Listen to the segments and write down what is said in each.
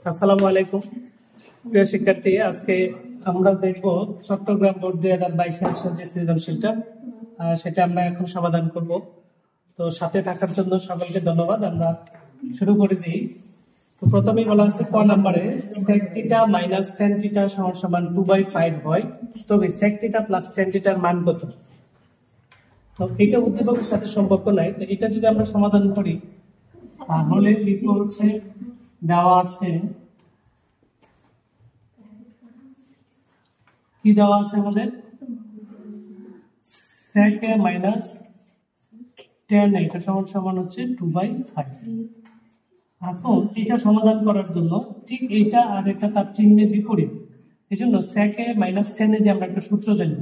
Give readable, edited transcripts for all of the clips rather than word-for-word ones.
আসসালামু আলাইকুম প্রিয় শিক্ষার্থী, আজকে আমরা দেখব চট্টগ্রাম বোর্ড 2022 যে সৃজনশীলটা সেটা আমরা এখন সমাধান করব। তো সাথে থাকার জন্য সকলকে ধন্যবাদ। আমরা শুরু করে দিই। তো প্রথমেই বলা আছে ক নম্বরে sec θ মাইনাস tan θ সমান 2/5 হয়, তবে sec θ প্লাস tan θ এর মান কত? তো এটা উদ্দীপকের সাথে সম্পর্ক নাই। তো এটা যদি আমরা সমাধান করি তাহলে লিখব হচ্ছে দেওয়া আছে কি দেওয়া আছে আমাদের sec a minus tan a এটা সমান হচ্ছে 2/5। এখন এটা সমাধান করার জন্য ঠিক এইটা আর একটা তার চিহ্নের বিপরীত, এজন্য sec a minus tan a দিয়ে আমরা একটা সূত্র জানি।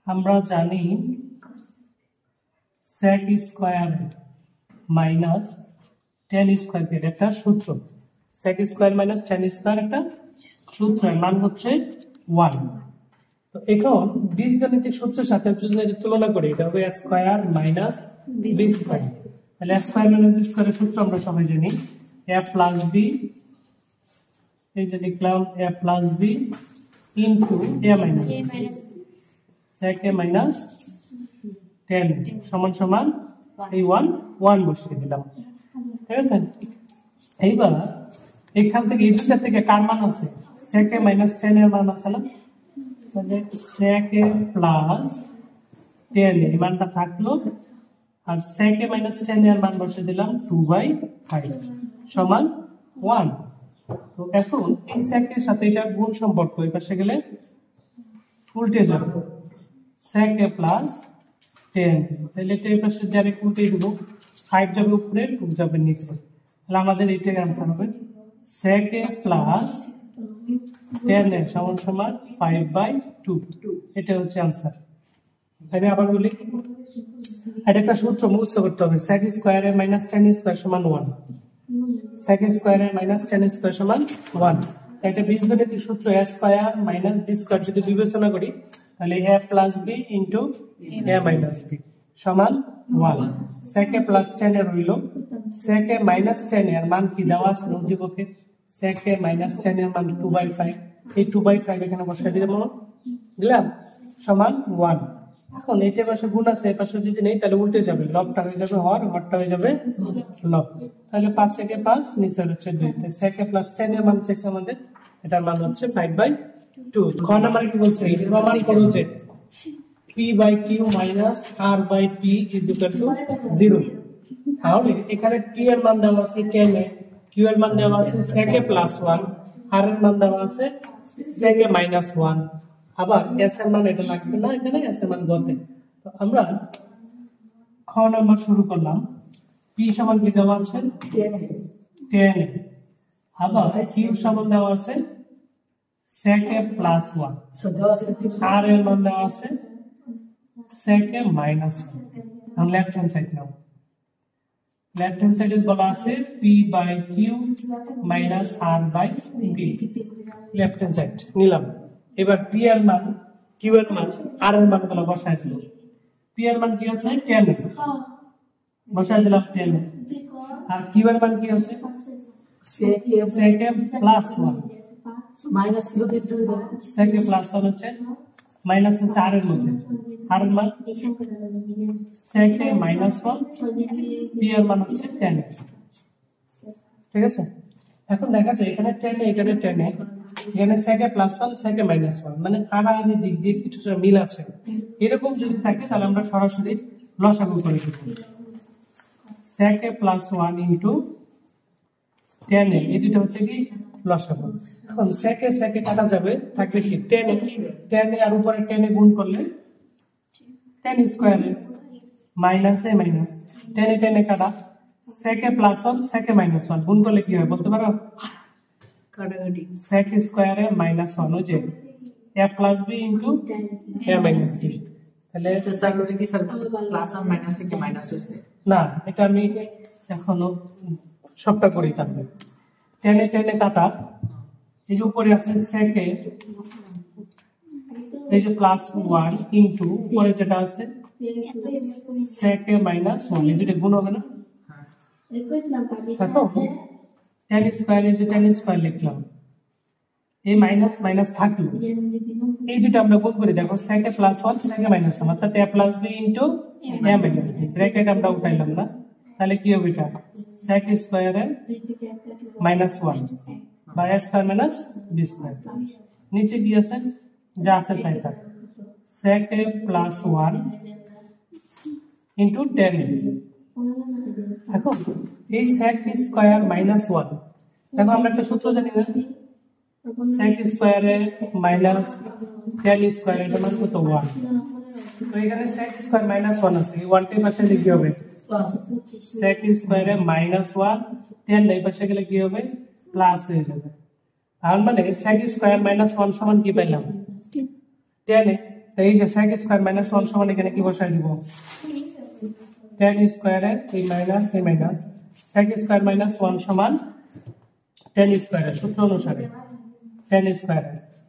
আমরা জানি sec square minus tan square এর একটা সূত্র। sec square minus tan square একটা সূত্র, মান হচ্ছে 1। তো এখন বীজগণিতিক সূত্রের সাথে যদি তুলনা করি এটা হবে a square minus b square. তাহলে a স্কয়ার মাইনাস b স্কয়ারের সূত্র আমরা সবাই জানি a প্লাস b, এই যে লিখলাম a plus b into a minus sec a minus tan সমান এই 1 বসিয়ে দিলাম। ঠিক আছে, এইবার এখান থেকে এই দুটো থেকে কার মান আছে? sec a মাইনাস tan এর মান আছে না? তাহলে sec a প্লাস tan এর মানটা থাকলো, আর sec a মাইনাস tan এর মান বসিয়ে দিলাম 2/5 সমান 1। তো এখন এই sec এর সাথে এটা গুণ সম্পর্ক, এই পাশে গেলে উল্টে যাবে sec a প্লাস 10, তাহলে এটা এই পাশে যাবে উল্টে দেব, 5 যাবে উপরে 2 যাবে নিচে। তাহলে আমাদের এটাই आंसर হবে sec a প্লাস 10 এর সমান 5/2। এটা হচ্ছে आंसर। আমি আবার বলি, এটা একটা সূত্র মুখস্থ করতে হবে, sec স্কয়ার এর মাইনাস tan স্কয়ার সমান 1, sec স্কয়ার এর মাইনাস tan স্কয়ার সমান 1। এটা বীজগণিতিক সূত্র a square minus b square যদি বিবেচনা করি তাহলে a plus b into a minus b সমান 1। sec a প্লাস tan এর হইল sec a মাইনাস tan এর মান কি দেওয়া আছে উদ্দীপকে? sec a মাইনাস tan এর মান 2/5, এই 2/5 এখানে বসাই দিলাম সমান 1। এখন এইটা পাশে গুণ আছে, এই পাশে যদি নেই তাহলে উল্টে যাবে, লবটা হয়ে যাবে হর, হরটা হয়ে যাবে লব। তাহলে 5 থেকে 5 নিচে হচ্ছে 2। তাই sec a প্লাস tan এর মান চাইছে আমাদের, এটার মান হচ্ছে 5/2। খ নাম্বার কি বলছে? প্রমাণ করো যে p by q minus r by p is equal to 0। তাহলে এখানে p এর মান দেওয়া আছে tan এ, q এর মান দেওয়া আছে sec a প্লাস 1, r এর মান দেওয়া আছে sec a মাইনাস 1। আবার s এর মান এটা লাগবে না, এখানে s এর মান গতে। তো আমরা খ নাম্বার শুরু করলাম। p সমান কি দেওয়া আছে? tan এ। আবার q সমান দেওয়া আছে sec a প্লাস 1, r এর মান দেওয়া আছে sec a মাইনাস 1। এখন left hand side now, left hand সাইডে বলা আছে p by q minus r by p, left hand side নিলাম। এবার p এর মান, q এর মান, r এর মান গুলো বসাই দিলাম। p এর মান কি আছে? 10 বসাই দিলাম 10, আর q এর মান কি আছে? sec a প্লাস 1 মাইনাস ছিল তো sec a প্লাস 1 হচ্ছে মাইনাস হচ্ছে r এর মধ্যে, r এর মান sec a মাইনাস 1, p এর মান হচ্ছে 10। ঠিক আছে, এখন দেখা যায় এখানে 10 এখানে 10 এখানে sec a plus 1 sec a minus 1, মানে আড়াআড়ি দিক দিয়ে কিছুটা মিল আছে। এরকম যদি থাকে তাহলে আমরা সরাসরি লসাগু করে দেব। sec a প্লাস 1 ইনটু 10 এই দুটো হচ্ছে কি লসাগু। এখন sec a কাটা যাবে, থাকবে কি 10 আর উপরে 10 গুণ করলে tan square minus a minus 10 কাটা sec a plus 1 sec a minus 1 গুণ করলে কি হয় বলতে পারো? কাটাকাটি sec স্কয়ার এ মাইনাস 1 ওই যে a plus b into a minus b। তাহলে তো স্যার কি স্যার প্লাস আর মাইনাস কি মাইনাস হইছে না, এটা আমি এখনো সবটা করি। তাহলে 10 কাটা, এই যে উপরে আছে sec a, এই যে প্লাস 1 ইনটু উপরে যেটা আছে sec a মাইনাস 1, এই দুটো গুণ হবে না? দেখো tan স্কয়ার এই যে tan স্কয়ার লিখলাম, এই মাইনাস মাইনাস থাকলো, এই দুটো আমরা গুণ করে দেখো sec a plus 1 sec a minus 1 অর্থাৎ a plus b into a minus b, bracket আমরা উঠাইলাম না, তাহলে কি হবে এটা sec স্কয়ার এর মাইনাস 1 বা a square minus b square, নিচে কি আছে যা আছে তাই থাক, sec a plus 1 into tan a। দেখো এই sec স্কয়ার মাইনাস 1, দেখো আমরা একটা সূত্র জানি না, sec স্কয়ার এর মাইনাস tan স্কয়ার এর মান কত 1, তো এখানে sec স্কয়ার মাইনাস 1 আছে, এই 1 টির পাশে লিখি হবে প্লাস, sec স্কয়ার এর মাইনাস 1 tan এই পাশে গেলে কি হবে প্লাস হয়ে যাবে, আর মানে sec স্কয়ার মাইনাস 1 সমান কি পেলাম tan এ, তাই এই যে sec স্কয়ার মাইনাস 1 সমান এখানে কি বসাই দিব tan স্কয়ার এর এই মাইনাস sec স্কয়ার মাইনাস 1 সমান tan স্কয়ার এর সূত্র অনুসারে tan স্কয়ার,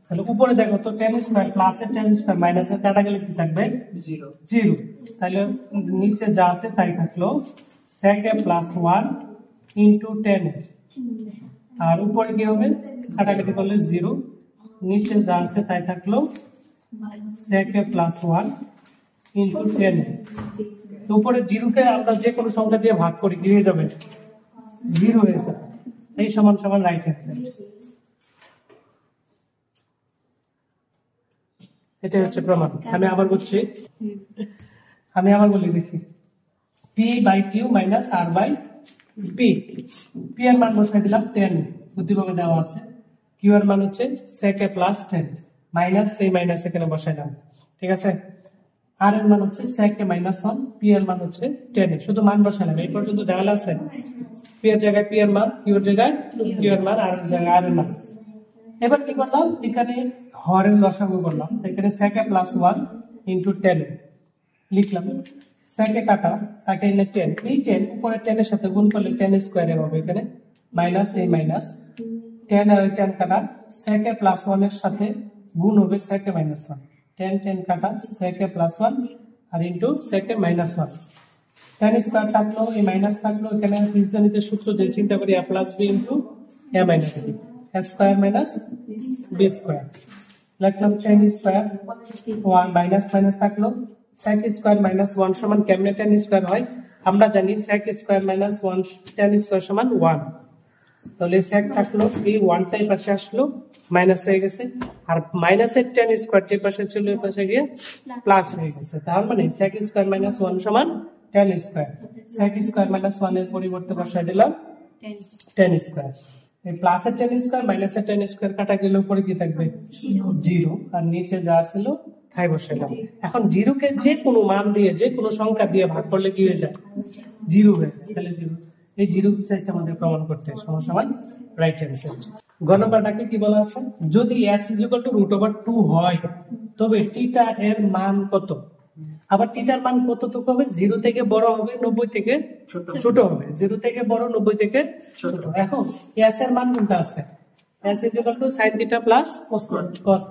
তাহলে উপরে দেখো তো tan স্কয়ার প্লাস এর tan স্কয়ার মাইনাস এর কাটা গেলে কি থাকবে 0, তাহলে নিচে যা আছে তাই থাকলো sec a plus 1 into tan a, আর উপরে কি হবে কাটাকাটি করলে 0, নিচে যা আছে তাই থাকলো sec a plus 1 into tan a, তো উপরে 0 কে আমরা যে কোনো সংখ্যা দিয়ে ভাগ করি কি হয়ে যাবে 0 হয়ে যাবে, এই সমান সমান রাইট হ্যান্ড সাইড। এটা হচ্ছে প্রমাণ। আমি আবার বলছি, দেখি p by q minus r by p, p এর মান বসাই দিলাম 10, বুদ্ধিভাবে দেওয়া আছে, q এর মান হচ্ছে sec a প্লাস 10 মাইনাস এই মাইনাস এখানে বসাইলাম, ঠিক আছে, r এর মান হচ্ছে sec a মাইনাস 1, p এর মান হচ্ছে 10, শুধু মান বসাইলাম, এই পর্যন্ত ঝামেলা আছে, p এর জায়গায় p এর মান, q এর জায়গায় q এর মান, r এর জায়গায় r এর মান। এবার কি করলাম এখানে হরের লসাগু করলাম, এখানে sec a প্লাস 1 ইনটু 10 লিখলাম, sec a কাটা তাকে এনে 10, এই 10 উপরে 10 এর সাথে গুণ করলে 10 স্কয়ার এর হবে, এখানে মাইনাস এই মাইনাস 10 আর 10 কাটা sec a প্লাস 1 এর সাথে গুণ হবে sec a মাইনাস 1, 10 কাটা sec a প্লাস 1 আর into sec a minus 1, 10 square থাকলো এই মাইনাস থাকলো, এখানে বীজগণিতের সূত্র যে চিন্তা করি a plus b into a minus b, a square minus b square লিখলাম, 10 স্কয়ার 1 মাইনাস মাইনাস থাকলো, sec স্কয়ার মাইনাস 1 সমান কেমনে 10 স্কয়ার হয়, আমরা জানি sec স্কয়ার মাইনাস 1 10 স্কয়ার সমান 1, তাহলে sec থাকলো এই 1 টাই পাশে আসলো মাইনাস হয়ে গেছে, আর মাইনাসের 10 স্কয়ার যে পাশে ছিল এই পাশে গিয়ে প্লাস হয়ে গেছে, তার মানে sec স্কয়ার মাইনাস 1 সমান 10 স্কয়ার, sec স্কয়ার মাইনাস 1 এর পরিবর্তে বসাই দিলাম 10 স্কয়ার, এই প্লাসের 10 স্কয়ার মাইনাসের 10 স্কয়ার কাটা গেলে উপরে কি থাকবে 0, আর নিচে যা ছিল তাই বসাইলাম। এখন 0 কে যে কোনো মান দিয়ে যে কোনো সংখ্যা দিয়ে ভাগ করলে কি হয়ে যায় 0 হয়ে যায়, তাহলে 0, এই 0 কি চাইছে আমাদের প্রমাণ করতে, সমান রাইট হ্যান্ড সাইড। গ নাম্বারটাকে কি বলা আছে, যদি s √2 হয় তবে থিটা এর মান কত, আবার থিটার মান কত তক হবে 0 থেকে বড় হবে 90 থেকে ছোট হবে, 0 থেকে বড় 90 থেকে ছোট। এখন s এর মান কোনটা আছে, s sin theta plus cos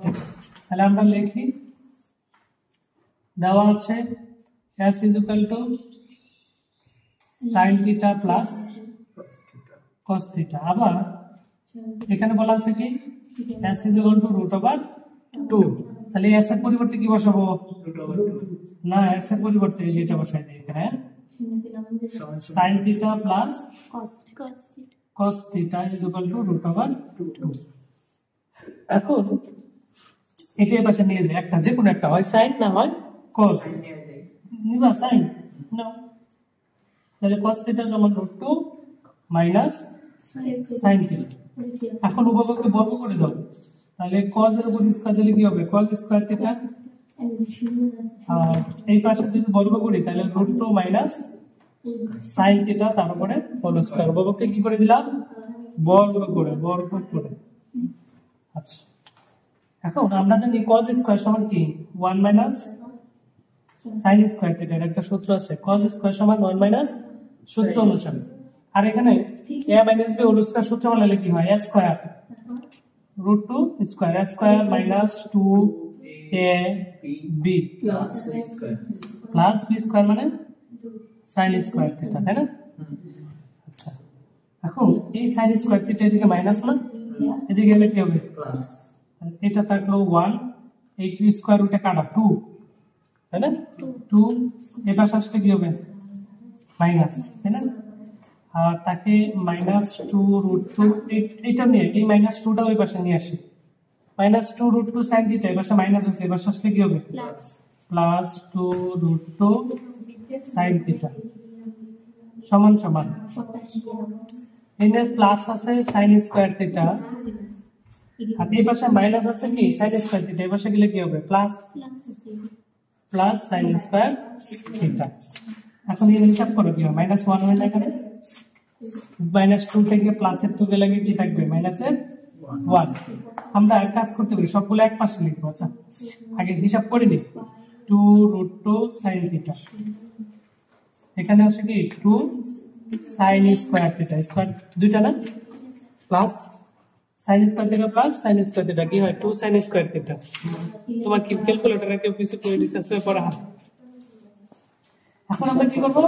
theta, তাহলে আমরা লিখি দেওয়া আছে s sin theta plus cos theta, আবার এখানে বলা আছে কি s √2, তাহলে s এর পরিবর্তে কি বসাবো না, s এর পরিবর্তে যেটা বসাই দিই এখানে sin theta plus cos theta √2। এখন এটা এই পাশে নিয়ে যায়, একটা যে কোনো একটা হয় sin না হয় cos, নিবা sin না, তাহলে cos থিটা সমান √2 মাইনাস sin থিটা। এখন উভয়কে বর্গ করে দাও, তাহলে cos এর উপর স্কয়ার দিলে কি হবে cos স্কয়ার থিটা, আর এই পাশে যদি বর্গ করি তাহলে √2 মাইনাস sin থিটা তারপরে হোল স্কয়ার, উভয়কে কি করে দিলাম বর্গ করে। আচ্ছা এখন আমরা জানি cos স্কয়ার সমান কি 1 মাইনাস sin স্কয়ার থিটা, এর একটা সূত্র আছে cos স্কয়ার সমান 1 মাইনাস সূত্র অনুসারে, আর এখানে a minus b whole square সূত্র বললে কি হয় a square √2 square, a square minus 2ab plus b square মানে sin স্কয়ার থিটা, তাই না? আচ্ছা এখন এই সাইন স্কয়ার থিটা এদিকে মাইনাস না, এদিকে গেলে কি হবে প্লাস এটা থাকলো 1, এই স্কয়ার রুটে কাটা 2, তাই না 2 এই পাশে আসলে কি হবে মাইনাস, তাই না? আর তাকে -2√2 এটা নিয়ে এই -2টা ওই পাশে নিয়ে আসি, -2√2 sin থিটা এই পাশে মাইনাস আছে, এই পাশে আসলে কি হবে +2√2 sin থিটা সমান সমান এখানে প্লাস আছে sin স্কয়ার থিটা, আর এই পাশে মাইনাস আছে কি sin স্কয়ার থিটা, এই পাশে গেলে কি হবে প্লাস sin স্কয়ার থিটা। এখন এই হিসাব করো কি হয় -1 হয়ে যায়, এখানে -2 থেকে প্লাসের 2 গেলে কি থাকবে -1। আমরা এক কাজ করতে পারি সবগুলো এক পাশে লিখবো। আচ্ছা আগে হিসাব করে নিই 2√2 sin থিটা, এখানে আসে কি 2 sin স্কয়ার থিটা, স্কয়ার দুইটা না plus sin square theta plus sin square theta কি হয় 2 sin স্কয়ার থিটা। তোমার কি ক্যালকুলেটরে কেউ কিছু করে দিতেছে পড়া। এখন আমরা কি করব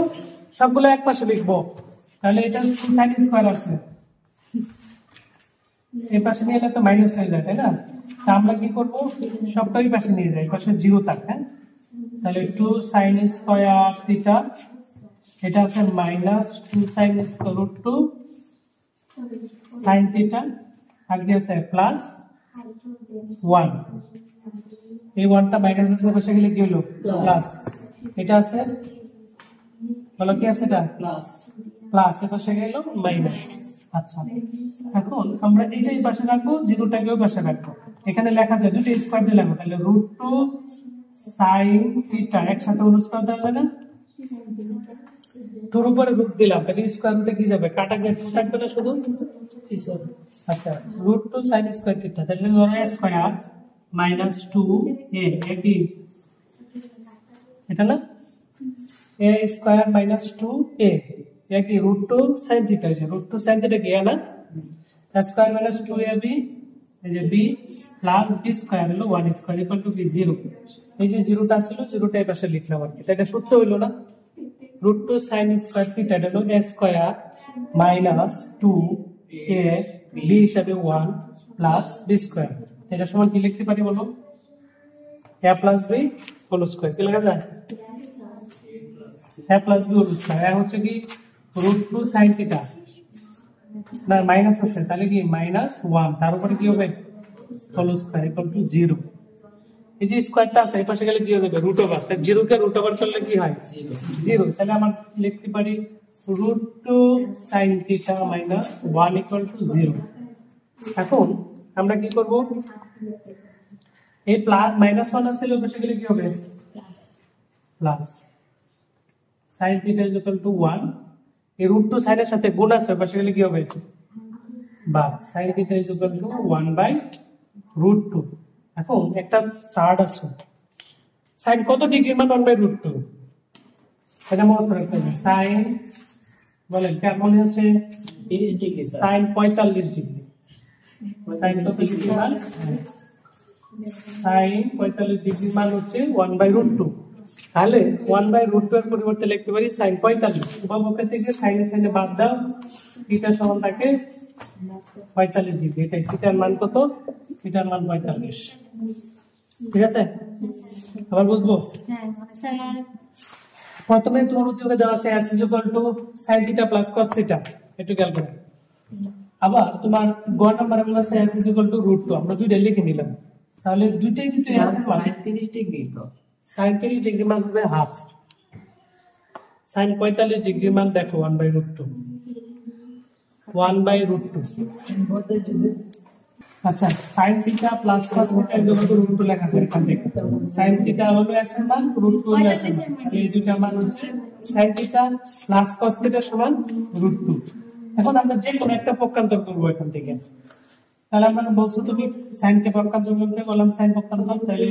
সবগুলো এক পাশে লিখবো, তাহলে এটা 2 sin স্কয়ার আছে এই পাশে নিয়ে এলে তো মাইনাস হয়ে যায়, তাই না? তা আমরা কি করব সবটাই পাশে নিয়ে যাই, পাশে 0 থাক, হ্যাঁ তাহলে 2 sin স্কয়ার থিটা এটা আছে -2 sin square root 2 sin theta, আগে আছে প্লাস 1, এই 1টা মাইনাস আছে পাশে গেলে কি হলো প্লাস, এটা আছে বলো কি আছে এটা প্লাস প্লাস এর পাশে গেল মাইনাস। আচ্ছা এখন আমরা এইটাই পাশে রাখবো, 0টাকেও পাশে রাখবো, এখানে লেখা যায় দুটো স্কয়ার দিয়ে লাগবে, তাহলে √2 sin থিটা একসাথে হোল স্কয়ার দেওয়া যায় না, 2 উপরে রুট দিলাম তাহলে স্কয়ার রুটে কি যাবে কাটা গিয়ে 2 থাকবে না শুধু। আচ্ছা √2 sin স্কয়ার থিটা তাহলে ধরো স্কয়ার -2a কি এটা না a স্কয়ার -2a কি √2 sin থিটা, আছে √2 sin থিটা কি না স্কয়ার -2ab এই যে b প্লাস b স্কয়ার হলো 1 স্কয়ার ইকুয়াল টু কি 0, এই যে 0টা ছিল 0টা এই পাশে লিখলাম আর কি, এটা সূত্র হইলো না √2 sin স্কয়ার থিটা হলো a স্কয়ার -2a b হিসাবে 1 প্লাস b স্কয়ার, এটা সমান কি লিখতে পারি বলো a plus b whole square, কি লেখা যায় a plus b whole square, এটা হচ্ছে কি √2 sin থিটা না মাইনাস আছে তাহলে কি -1 তার উপরে কি হবে হোল স্কয়ার ইকুয়াল টু 0, এই যে স্কয়ারটা আছে এই পাশে গেলে কি হবে √ওভার, তাই 0 কে √ওভার করলে কি হয় 0, তাহলে আমরা লিখতে পারি √2 sin থিটা -1 ইকুয়াল টু 0। এখন আমরা কি করব এই প্লাস -1 আছে ওই পাশে গেলে কি হবে plus sin theta equal to 1, এই √2 sin এর সাথে গুণ আছে ওই পাশে গেলে কি হবে বা sin থিটা ইকুয়াল টু 1/√2। এখন একটা চার্ট আছে sin কত ডিগ্রি মান 1/√2, এটা মনে রাখতে হবে sin বলেন কেমন আছে 30 ডিগ্রি sin 45 ডিগ্রি, sin কত ডিগ্রি মান sin 45 ডিগ্রি মান হচ্ছে 1/√2, তাহলে 1/√2 এর পরিবর্তে লিখতে পারি sin 45, উভয়পক্ষ থেকে sin এর সাইনে বাদ দাও থিটা সমান থাকে 45 ডিগ্রি, এটা থিটার মান কত থিটার মান 45, ঠিক আছে আবার বুঝবো। প্রথমে তোমার উদ্যোগে দেওয়া আছে x sin theta plus cos theta, একটু খেয়াল করো। আবার তোমার গ নাম্বারে বলা আছে x √2, আমরা দুইটা লিখে নিলাম, তাহলে দুইটাই যদি x এর মান 30 ডিগ্রি তো sin 30 ডিগ্রি মান হবে হাফ, sin 45 ডিগ্রি মান দেখো 1/√2 আচ্ছা sin theta plus cos theta এর জন্য √2 লেখা যায় এখান থেকে, sin থিটা হলো x এর মান √2 হলো x এর মান, তাহলে এই দুইটা মান হচ্ছে sin theta plus cos theta সমান √2। এখন আমরা যে কোনো একটা পক্ষান্তর করব এখান থেকে, তাহলে আমরা বলছো তুমি sin কে পক্ষান্তর করতে বললাম sin পক্ষান্তর, তাহলে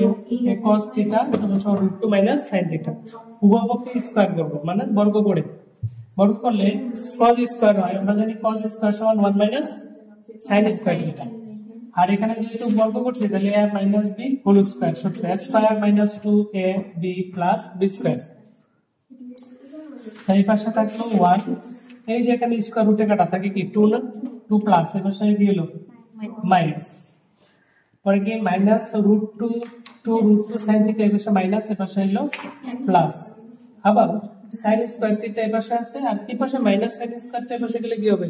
cos থিটা সমান √2 - sin থিটা, উভয় পক্ষে স্কয়ার করব মানে বর্গ করলে cos স্কয়ার হয়, আমরা জানি cos স্কয়ার সমান 1 - sin স্কয়ার থিটা, আর এখানে যেহেতু বর্গ করছি তাহলে a - b হোল স্কয়ার সূত্র a square - 2ab + b square, তাই পাশে থাকলো 1 এই যে এখানে স্কয়ার রুটে কাটা থাকে কি 2 না 2 প্লাস এর পাশে কি হলো মাইনাস পরে কি মাইনাস রুট 2 sin থিটা এর পাশে মাইনাস এর পাশে হলো প্লাস আবার sin স্কয়ার থিটা এর পাশে আছে আর এই পাশে মাইনাস sin স্কয়ার থিটা এর পাশে গেলে কি হবে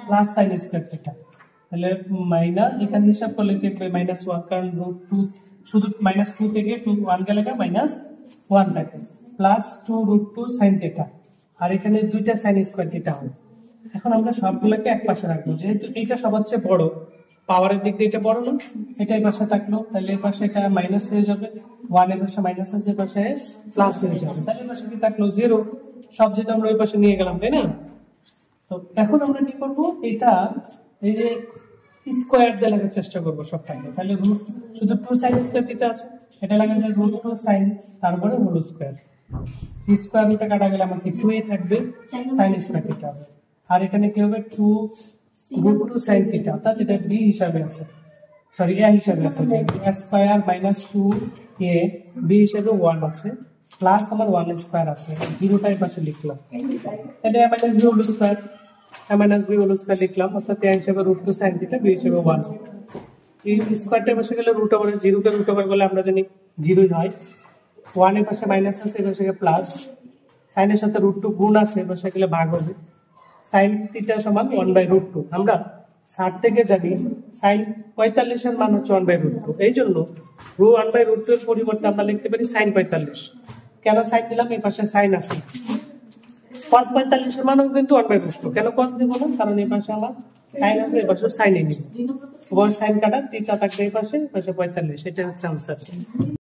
প্লাস sin স্কয়ার থিটা তাহলে মাইনাস এখানে হিসাব করলে দেখবে -1 কারণ রুট 2 শুধু -2 থেকে 1 গেলে মাইনাস 1 থাকে প্লাস 2 sin থিটা আর এখানে দুইটা sin স্কয়ার থিটা হবে এখন আমরা সবগুলোকে এক পাশে রাখবো যেহেতু এটা সবচেয়ে বড় পাওয়ারের দিক দিয়ে এটা বড় না এটা এই পাশে থাকলো তাহলে এই পাশে এটা মাইনাস হয়ে যাবে 1 এর পাশে মাইনাস আছে এই পাশে প্লাস হয়ে যাবে তাহলে এই পাশে কি থাকলো 0 সব যেটা আমরা ওই পাশে নিয়ে গেলাম তাই না তো এখন আমরা কি করব এটা এই যে স্কয়ার দিয়ে লেখার চেষ্টা করব সবটাকে তাহলে রুট শুধু 2 sin স্কয়ার থিটা আছে এটা লাগা যায় রুট 2 sin তারপরে হোল স্কয়ার স্কয়ার রুটে কাটা গেলে আমাদের 2a থাকবে sin স্কয়ার থিটা হবে আর এখানে কি হবে 2 রুট 2 sin থিটা অর্থাৎ এটা b হিসাবে আছে সরি a হিসাবে আছে a square minus 2a b হিসাবে 1 আছে প্লাস আমার 1 স্কয়ার আছে 0 টাই পাশে লিখলাম এটা minus b whole square minus b whole square লিখলাম অর্থাৎ a হিসাবে রুট 2 sin থিটা b হিসাবে 1 এই স্কয়ারটা পাশে গেলে রুট ওভার 0 কে রুট ওভার করলে আমরা জানি 0 হয় 1 এর পাশে মাইনাস আছে এর পাশে প্লাস sin এর সাথে রুট 2 গুণ আছে এর পাশে গেলে ভাগ হবে sin থিটা সমান 1/√2 আমরা 60 থেকে জানি sin 45 এর মান হচ্ছে 1/√2 এইজন্য 1/√2 এর পরিবর্তে আমরা লিখতে পারি sin 45 কেন sin দিলাম এই পাশে sin আছে cos 45 এর মানও কিন্তু 1/√2 কেন cos দিব না কারণ এই পাশে আমার sin আছে এই পাশে sin এ নিব ওভার sin কাটা থিটা থাকবে এই পাশে 45 এটা হচ্ছে आंसर